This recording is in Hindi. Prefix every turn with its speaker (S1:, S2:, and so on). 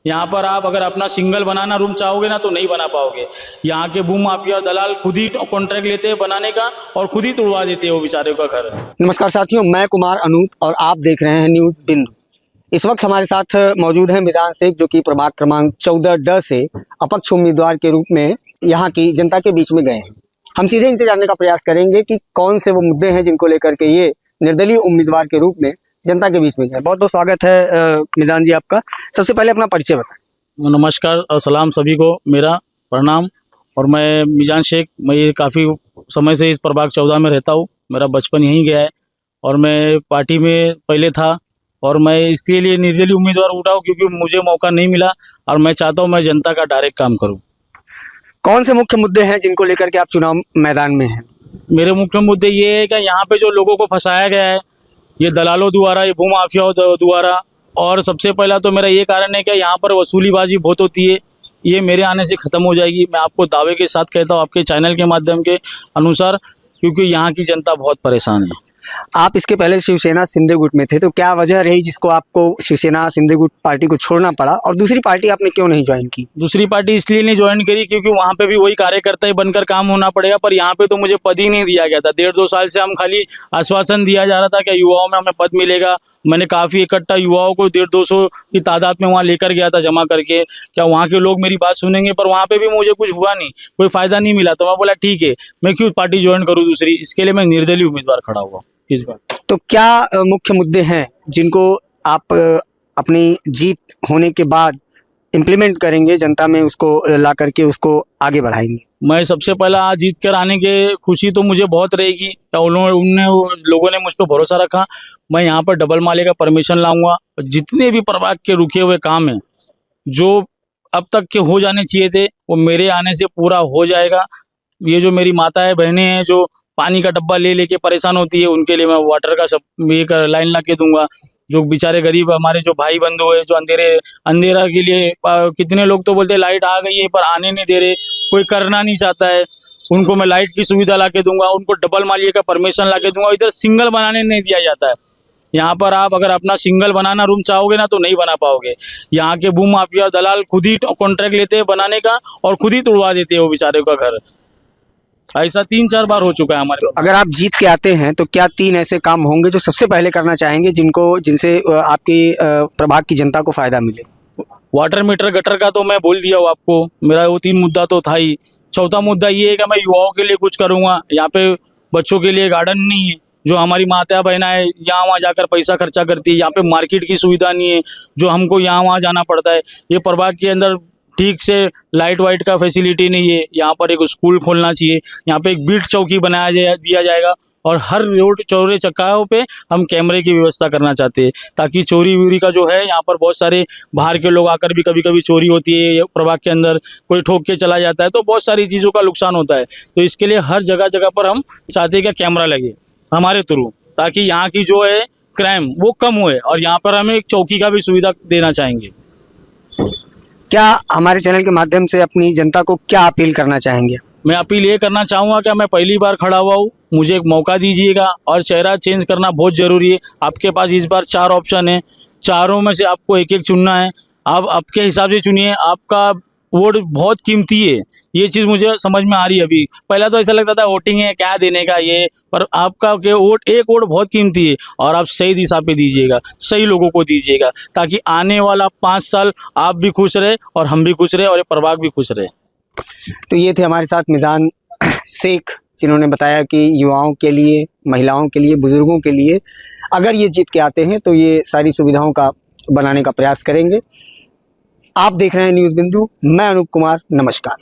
S1: यहाँ पर आप अगर अपना सिंगल बनाना रूम चाहोगे ना तो नहीं बना पाओगे। यहाँ के भू माफिया और दलाल खुद ही कॉन्ट्रैक्ट लेते हैं बनाने का और खुद ही तोड़वा देते हैं वो बेचारे का घर।
S2: नमस्कार साथियों, मैं कुमार अनूप और आप देख रहे हैं न्यूज़ बिंदु। इस वक्त हमारे साथ मौजूद हैं मिजान शेख, जो कि प्रभाग क्रमांक 14D से अपक्ष उम्मीदवार के रूप में यहाँ की जनता के बीच में गए हैं। हम सीधे इनसे जानने का प्रयास करेंगे कि कौन से वो मुद्दे हैं जिनको लेकर के ये निर्दलीय उम्मीदवार के रूप में जनता के बीच में गए। बहुत बहुत स्वागत है मिजान जी आपका। सबसे पहले अपना परिचय बताएं।
S1: नमस्कार और सलाम सभी को, मेरा प्रणाम। और मैं मिजान शेख, मैं काफ़ी समय से इस प्रभाग 14 में रहता हूँ। मेरा बचपन यहीं गया है और मैं पार्टी में पहले था और मैं इसके लिए निर्दलीय उम्मीदवार उठाऊँ क्योंकि मुझे मौका नहीं मिला और मैं चाहता हूँ मैं जनता का डायरेक्ट काम करूँ।
S2: कौन से मुख्य मुद्दे हैं जिनको लेकर के आप चुनाव मैदान में हैं?
S1: मेरे मुख्य मुद्दे ये है कि यहाँ पे जो लोगों को फंसाया गया है ये दलालों द्वारा, ये भूमाफियाओं द्वारा, और सबसे पहला तो मेरा ये कारण है कि यहाँ पर वसूलीबाजी बहुत होती है। ये मेरे आने से ख़त्म हो जाएगी, मैं आपको दावे के साथ कहता हूँ, आपके चैनल के माध्यम के अनुसार, क्योंकि यहाँ की जनता बहुत परेशान है।
S2: आप इसके पहले शिवसेना सिंधे गुट में थे, तो क्या वजह रही जिसको आपको शिवसेना सिंधे गुट पार्टी को छोड़ना पड़ा, और दूसरी पार्टी आपने क्यों नहीं ज्वाइन की?
S1: दूसरी पार्टी इसलिए नहीं ज्वाइन करी क्योंकि वहाँ पे भी वही कार्यकर्ता ही बनकर काम होना पड़ेगा, पर यहाँ पे तो मुझे पद ही नहीं दिया गया था। 1.5-2 साल से हम खाली आश्वासन दिया जा रहा था कि युवाओं में हमें पद मिलेगा। मैंने काफ़ी इकट्ठा युवाओं को 150-200 की तादाद में वहाँ लेकर गया था जमा करके, क्या वहाँ के लोग मेरी बात सुनेंगे, पर वहाँ पे भी मुझे कुछ हुआ नहीं, कोई फ़ायदा नहीं मिला। तो मैं बोला ठीक है, मैं क्यों पार्टी ज्वाइन करूँ दूसरी, इसके लिए मैं निर्दलीय उम्मीदवार खड़ा हुआ इस बार।
S2: तो क्या मुख्य मुद्दे हैं जिनको आप अपनी जीत होने के बाद इम्प्लीमेंट करेंगे, जनता में उसको ला करके उसको आगे बढ़ाएंगे?
S1: मैं सबसे पहला आज जीत कर आने के खुशी तो मुझे बहुत रहेगी। लोगों ने मुझ पर भरोसा रखा। मैं यहाँ पर डबल माले का परमिशन लाऊंगा। जितने भी प्रभाग के रुके हुए काम हैं जो अब तक के हो जाने चाहिए थे वो मेरे आने से पूरा हो जाएगा। ये जो मेरी माताएं बहनें हैं जो पानी का डब्बा ले लेके परेशान होती है, उनके लिए मैं वाटर का सब एक लाइन ला के दूंगा। जो बेचारे गरीब हमारे जो भाई बंधु है जो अंधेरा के लिए कितने लोग तो बोलते हैं लाइट आ गई है पर आने नहीं दे रहे, कोई करना नहीं चाहता है, उनको मैं लाइट की सुविधा ला के दूंगा, उनको डबल मालिये का परमिशन ला के दूंगा। इधर सिंगल बनाने नहीं दिया जाता है। यहाँ पर आप अगर अपना सिंगल बनाना रूम चाहोगे ना तो नहीं बना पाओगे। यहाँ के भू माफिया दलाल खुद ही कॉन्ट्रैक्ट लेते हैं बनाने का और खुद ही तोड़वा देते हैं वो बेचारे का घर। ऐसा 3-4 बार हो चुका है हमारे।
S2: तो अगर आप जीत के आते हैं तो क्या 3 ऐसे काम होंगे जो सबसे पहले करना चाहेंगे जिनसे आपकी प्रभाग की जनता को फायदा मिले?
S1: वाटर मीटर गटर का तो मैं बोल दिया हूँ आपको, मेरा वो 3 मुद्दा तो था ही। चौथा मुद्दा ये है कि मैं युवाओं के लिए कुछ करूँगा। यहाँ पे बच्चों के लिए गार्डन नहीं है, जो हमारी माता बहना है यहाँ वहाँ जाकर पैसा खर्चा करती है। यहाँ पे मार्केट की सुविधा नहीं है, जो हमको यहाँ वहाँ जाना पड़ता है। ये प्रभाग के अंदर ठीक से लाइट वाइट का फैसिलिटी नहीं है। यहाँ पर एक स्कूल खोलना चाहिए, यहाँ पे एक बीट चौकी दिया जाएगा और हर रोड चौरे चक्काओं पे हम कैमरे की व्यवस्था करना चाहते हैं ताकि चोरी वोरी का जो है, यहाँ पर बहुत सारे बाहर के लोग आकर भी कभी कभी चोरी होती है प्रभाग के अंदर, कोई ठोक के चला जाता है, तो बहुत सारी चीज़ों का नुकसान होता है। तो इसके लिए हर जगह जगह पर हम चाहते हैं कि कैमरा लगे हमारे थ्रू, ताकि यहाँ की जो है क्राइम वो कम हुए, और यहाँ पर हमें एक चौकी का भी सुविधा देना चाहेंगे।
S2: क्या हमारे चैनल के माध्यम से अपनी जनता को क्या अपील करना चाहेंगे?
S1: मैं अपील ये करना चाहूँगा कि मैं पहली बार खड़ा हुआ हूँ, मुझे एक मौका दीजिएगा और चेहरा चेंज करना बहुत ज़रूरी है। आपके पास इस बार 4 ऑप्शन है, चारों में से आपको एक एक चुनना है। आप आपके हिसाब से चुनिए, आपका वोट बहुत कीमती है। ये चीज़ मुझे समझ में आ रही है। अभी पहला तो ऐसा लगता था वोटिंग है क्या देने का ये, पर आपका के वोट, एक वोट बहुत कीमती है और आप सही दिशा पे दीजिएगा, सही लोगों को दीजिएगा, ताकि आने वाला 5 साल आप भी खुश रहे और हम भी खुश रहे और ये प्रभाग भी खुश रहे।
S2: तो ये थे हमारे साथ मिजान शेख, जिन्होंने बताया कि युवाओं के लिए, महिलाओं के लिए, बुजुर्गों के लिए अगर ये जीत के आते हैं तो ये सारी सुविधाओं का बनाने का प्रयास करेंगे। आप देख रहे हैं न्यूज़ बिंदु, मैं अनूप कुमार, नमस्कार।